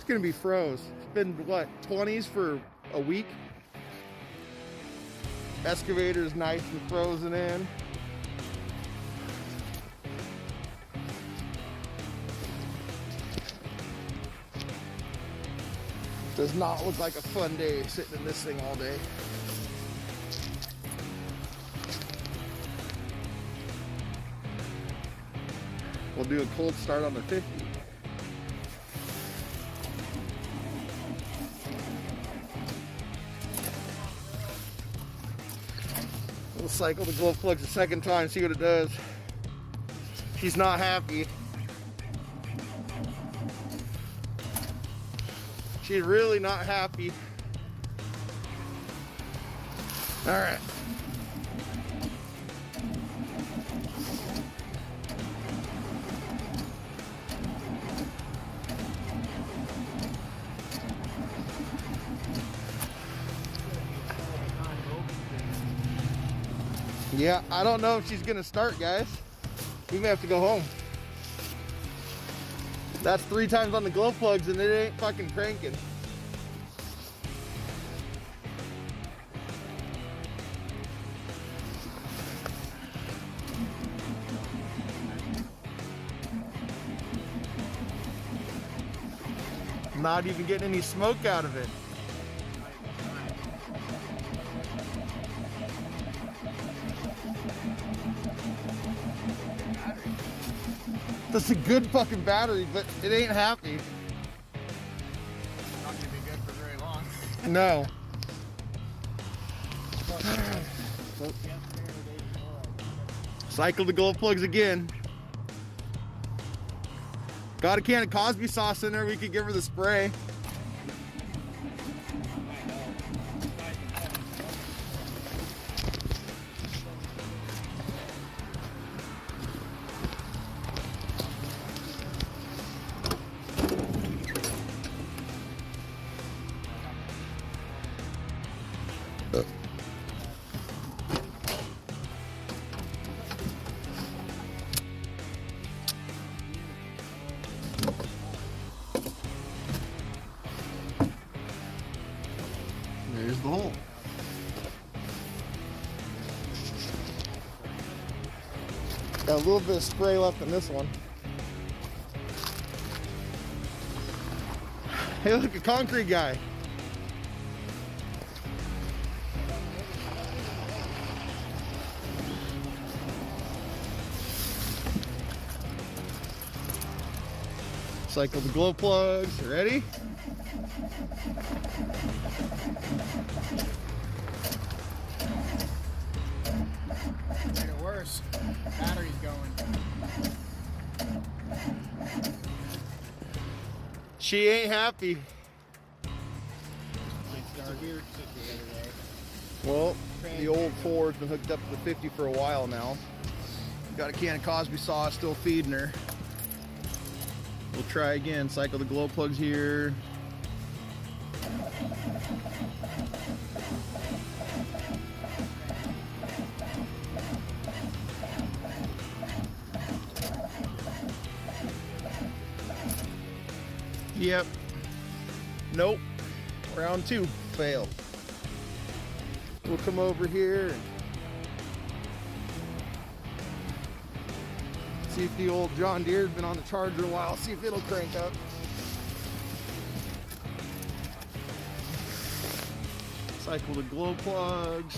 gonna be froze. It's been what, 20s for a week? Excavator's nice and frozen in. Does not look like a fun day sitting in this thing all day. We'll do a cold start on the 50. We'll cycle the glow plugs a second time, see what it does. She's not happy. She's really not happy. All right. Yeah, I don't know if she's gonna start, guys. We may have to go home. That's 3 times on the glow plugs and it ain't fucking cranking. Not even getting any smoke out of it. That's a good fucking battery, but it ain't happy. Not gonna be good for very long. No. Cycle the glow plugs again. Got a can of Cosby sauce in there. We could give her the spray. There's the hole. Got a little bit of spray left in this one. Hey, look, a concrete guy. Cycle the glow plugs. Ready? Made it worse. Battery's going. She ain't happy. Well, the old Ford's been hooked up to the 50 for a while now. Got a can of Cosby sauce still feeding her. We'll try again. Cycle the glow plugs here. Yep. Nope. Round 2 failed. We'll come over here and see if the old John Deere's been on the charger a while. See if it'll crank up. Cycle the glow plugs.